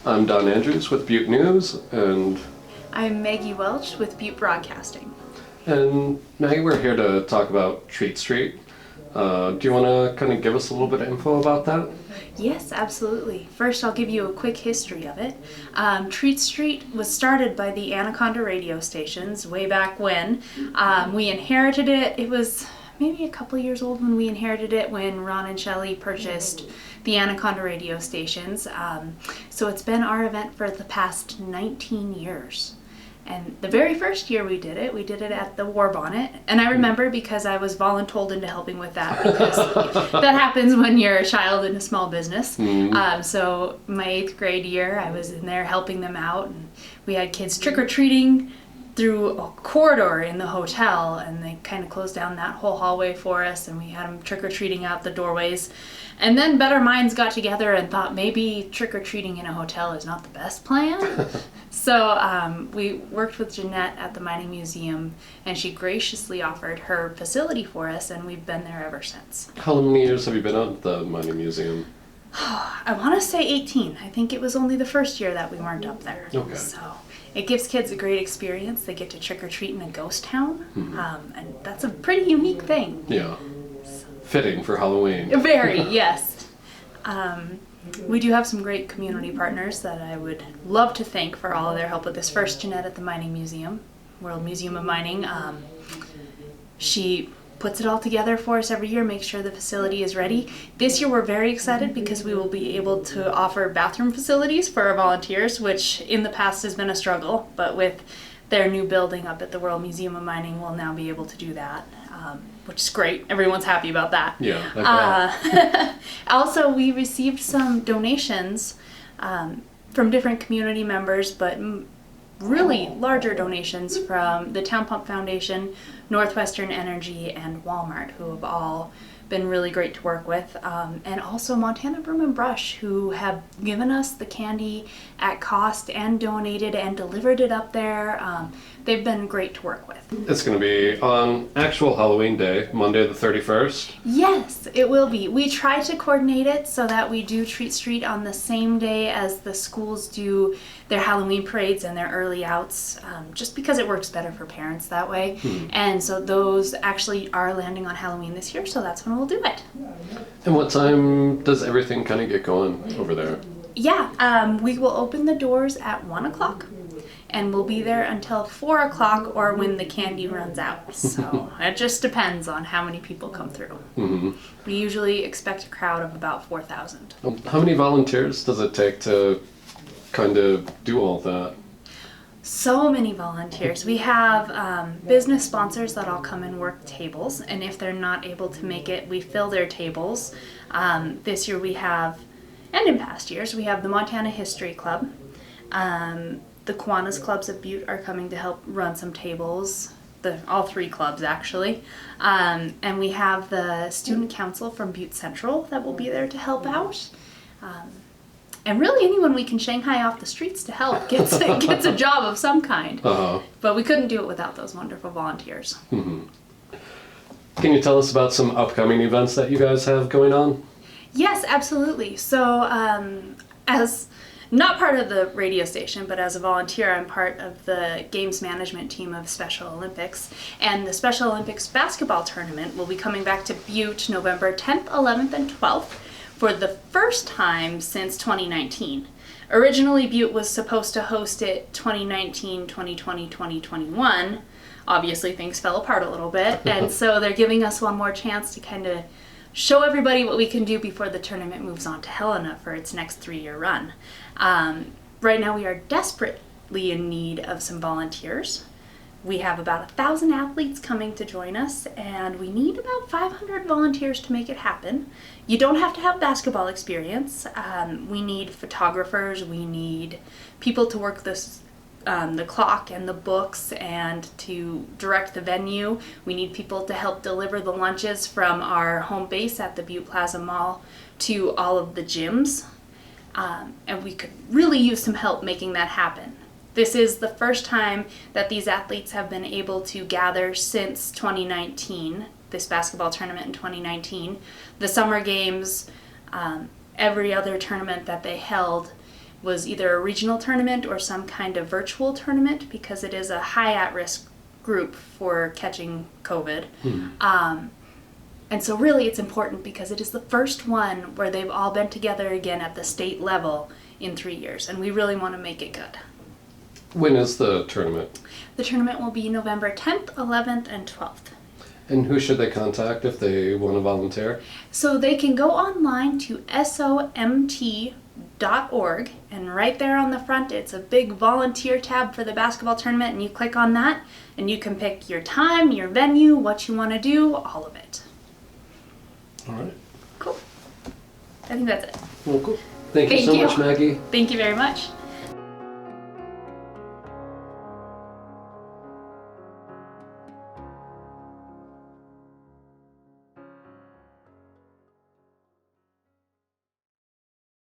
I'm Don Andrews with Butte News, and I'm Maggie Welch with Butte Broadcasting. And Maggie, we're here to talk about Treat Street. Do you want to kind of give us a little bit of info about that? Yes, absolutely. First, I'll give you a quick history of it. Treat Street was started by the Anaconda radio stations way back when. We inherited it. It was maybe a couple years old when we inherited it, when Ron and Shelley purchased the Anaconda radio stations. So it's been our event for the past 19 years. And the very first year we did it at the War Bonnet. And I remember because I was voluntold into helping with that, because that happens when you're a child in a small business. So my 8th grade year, I was in there helping them out. And we had kids trick-or-treating through a corridor in the hotel, and they kind of closed down that whole hallway for us, and we had them trick-or-treating out the doorways. And then better minds got together and thought maybe trick-or-treating in a hotel is not the best plan. So we worked with Jeanette at the Mining Museum, and she graciously offered her facility for us, and we've been there ever since. How many years have you been at the Mining Museum? I want to say 18. I think it was only the first year that we weren't up there. Okay. So it gives kids a great experience. They get to trick-or-treat in a ghost town, and that's a pretty unique thing. Yeah. Fitting for Halloween. Very, yes. We do have some great community partners that I would love to thank for all of their help with this. First, Jeanette at the Mining Museum, World Museum of Mining. She puts it all together for us every year, makes sure the facility is ready. This year we're very excited because we will be able to offer bathroom facilities for our volunteers, which in the past has been a struggle, but with their new building up at the World Museum of Mining, we'll now be able to do that, which is great. Everyone's happy about that. Yeah. Also, we received some donations from different community members, but really larger donations from the Town Pump Foundation, Northwestern Energy, and Walmart, who have all been really great to work with, and also Montana Broom and Brush, who have given us the candy at cost and donated and delivered it up there. They've been great to work with. It's going to be on actual Halloween Day, Monday the 31st. Yes, it will be. We try to coordinate it so that we do Treat Street on the same day as the schools do their Halloween parades and their early outs, just because it works better for parents that way. And so those actually are landing on Halloween this year, so that's when we'll do it. And what time does everything kind of get going over there? Yeah, we will open the doors at 1 o'clock. And we'll be there until 4 o'clock or when the candy runs out. So it just depends on how many people come through. We usually expect a crowd of about 4,000. How many volunteers does it take to kind of do all that? So many volunteers. We have business sponsors that all come and work tables. And if they're not able to make it, we fill their tables. This year we have, and in past years, we have the Montana History Club. The Kiwanis clubs of Butte are coming to help run some tables, all 3 clubs actually. And we have the student council from Butte Central that will be there to help out. And really anyone we can Shanghai off the streets to help gets a job of some kind. But we couldn't do it without those wonderful volunteers. Can you tell us about some upcoming events that you guys have going on? Yes, absolutely. So as not part of the radio station, but as a volunteer, I'm part of the games management team of Special Olympics. And the Special Olympics basketball tournament will be coming back to Butte November 10th, 11th, and 12th for the first time since 2019. Originally, Butte was supposed to host it 2019, 2020, 2021. Obviously, things fell apart a little bit. And so they're giving us one more chance to kind of show everybody what we can do before the tournament moves on to Helena for its next 3-year run. Right now we are desperately in need of some volunteers. We have about 1,000 athletes coming to join us, and we need about 500 volunteers to make it happen. You don't have to have basketball experience. We need photographers, we need people to work the clock and the books and to direct the venue. We need people to help deliver the lunches from our home base at the Butte Plaza Mall to all of the gyms. And we could really use some help making that happen. This is the first time that these athletes have been able to gather since 2019, this basketball tournament in 2019. The summer games, every other tournament that they held, was either a regional tournament or some kind of virtual tournament, because it is a high at-risk group for catching COVID. And so really it's important because it is the first one where they've all been together again at the state level in 3 years, and we really want to make it good. When is the tournament? The tournament will be November 10th, 11th, and 12th. And who should they contact if they want to volunteer? So they can go online to somt.org, and right there on the front it's a big volunteer tab for the basketball tournament, and you click on that and you can pick your time, your venue, what you want to do, all of it. All right. Cool. I think that's it. Well, cool. Thank you so much, Maggie. Thank you very much.